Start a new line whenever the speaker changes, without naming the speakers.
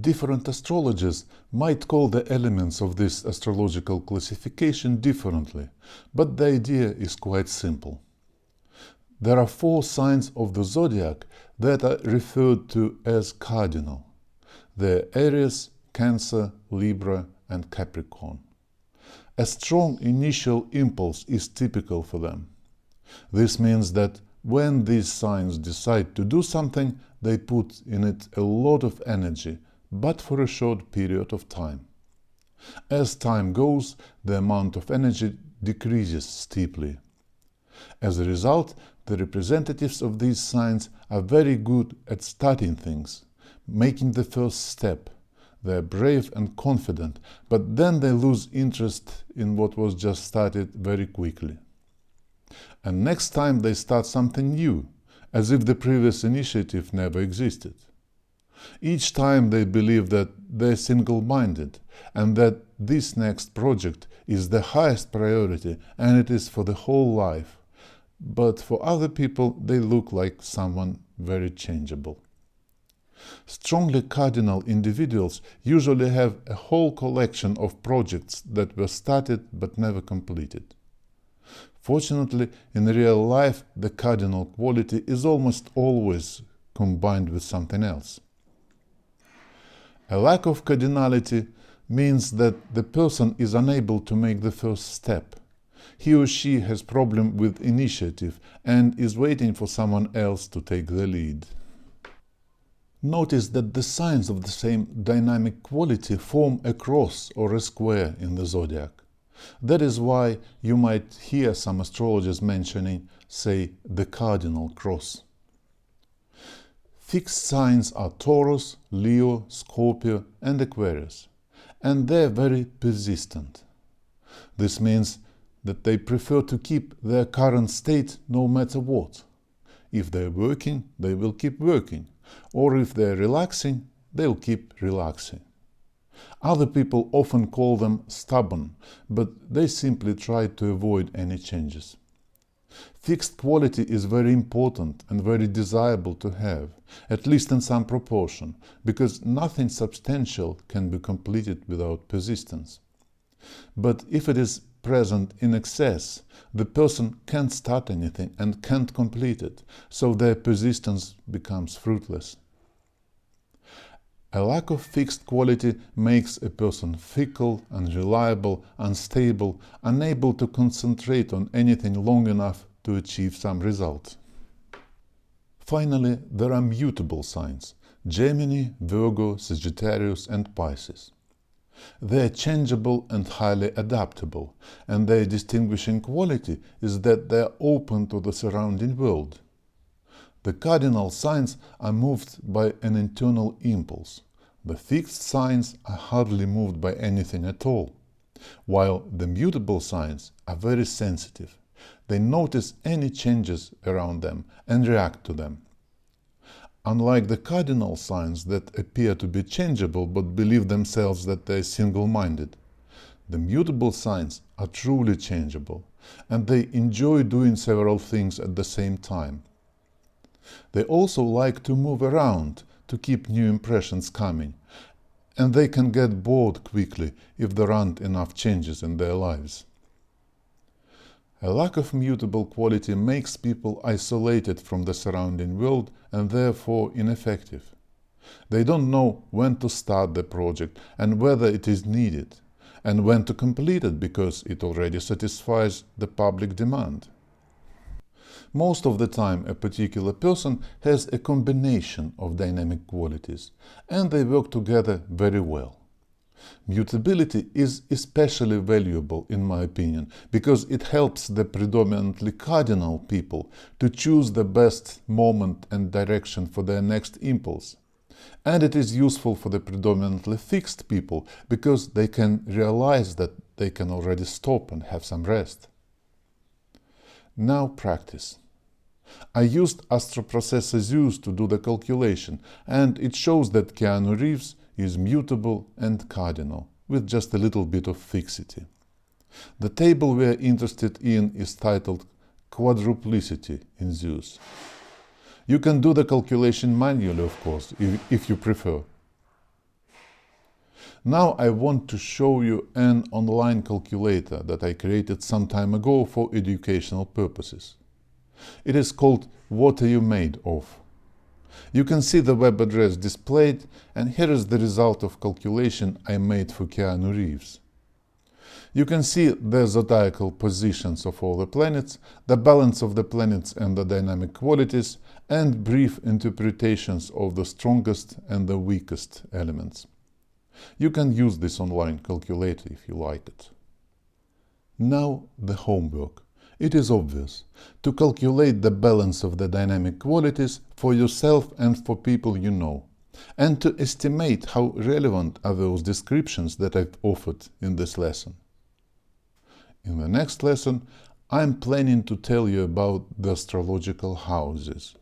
Different astrologers might call the elements of this astrological classification differently, but the idea is quite simple. There are 4 signs of the zodiac that are referred to as cardinal. They're Aries, Cancer, Libra, and Capricorn. A strong initial impulse is typical for them. This means that when these signs decide to do something, they put in it a lot of energy, but for a short period of time. As time goes, the amount of energy decreases steeply. As a result, the representatives of these signs are very good at starting things, making the first step. They're brave and confident, but then they lose interest in what was just started very quickly. And next time they start something new, as if the previous initiative never existed. Each time they believe that they're single-minded and that this next project is the highest priority and it is for the whole life. But for other people, they look like someone very changeable. Strongly cardinal individuals usually have a whole collection of projects that were started but never completed. Fortunately, in real life, the cardinal quality is almost always combined with something else. A lack of cardinality means that the person is unable to make the first step. He or she has problem with initiative and is waiting for someone else to take the lead. Notice that the signs of the same dynamic quality form a cross or a square in the zodiac. That is why you might hear some astrologers mentioning, say, the cardinal cross. Fixed signs are Taurus, Leo, Scorpio, and Aquarius, and they're very persistent. This means that they prefer to keep their current state no matter what. If they're working, they will keep working, or if they're relaxing, they'll keep relaxing. Other people often call them stubborn, but they simply try to avoid any changes. Fixed quality is very important and very desirable to have, at least in some proportion, because nothing substantial can be completed without persistence. But if it is present in excess, the person can't start anything and can't complete it, so their persistence becomes fruitless. A lack of fixed quality makes a person fickle, unreliable, unstable, unable to concentrate on anything long enough to achieve some result. Finally, there are mutable signs: Gemini, Virgo, Sagittarius, and Pisces. They are changeable and highly adaptable, and their distinguishing quality is that they are open to the surrounding world. The cardinal signs are moved by an internal impulse. The fixed signs are hardly moved by anything at all, while the mutable signs are very sensitive. They notice any changes around them and react to them. Unlike the cardinal signs that appear to be changeable but believe themselves that they are single-minded, the mutable signs are truly changeable, and they enjoy doing several things at the same time. They also like to move around to keep new impressions coming, and they can get bored quickly if there aren't enough changes in their lives. A lack of mutable quality makes people isolated from the surrounding world and therefore ineffective. They don't know when to start the project and whether it is needed, and when to complete it because it already satisfies the public demand. Most of the time, a particular person has a combination of dynamic qualities, and they work together very well. Mutability is especially valuable, in my opinion, because it helps the predominantly cardinal people to choose the best moment and direction for their next impulse. And it is useful for the predominantly fixed people, because they can realize that they can already stop and have some rest. Now practice. I used Astro processor Zeus to do the calculation, and it shows that Keanu Reeves is mutable and cardinal, with just a little bit of fixity. The table we are interested in is titled Quadruplicity in Zeus. You can do the calculation manually, of course, if you prefer. Now I want to show you an online calculator that I created some time ago for educational purposes. It is called What Are You Made Of? You can see the web address displayed, and here is the result of calculation I made for Keanu Reeves. You can see the zodiacal positions of all the planets, the balance of the planets and the dynamic qualities, and brief interpretations of the strongest and the weakest elements. You can use this online calculator if you like it. Now the homework. It is obvious. To calculate the balance of the dynamic qualities for yourself and for people you know, and to estimate how relevant are those descriptions that I've offered in this lesson. In the next lesson, I'm planning to tell you about the astrological houses.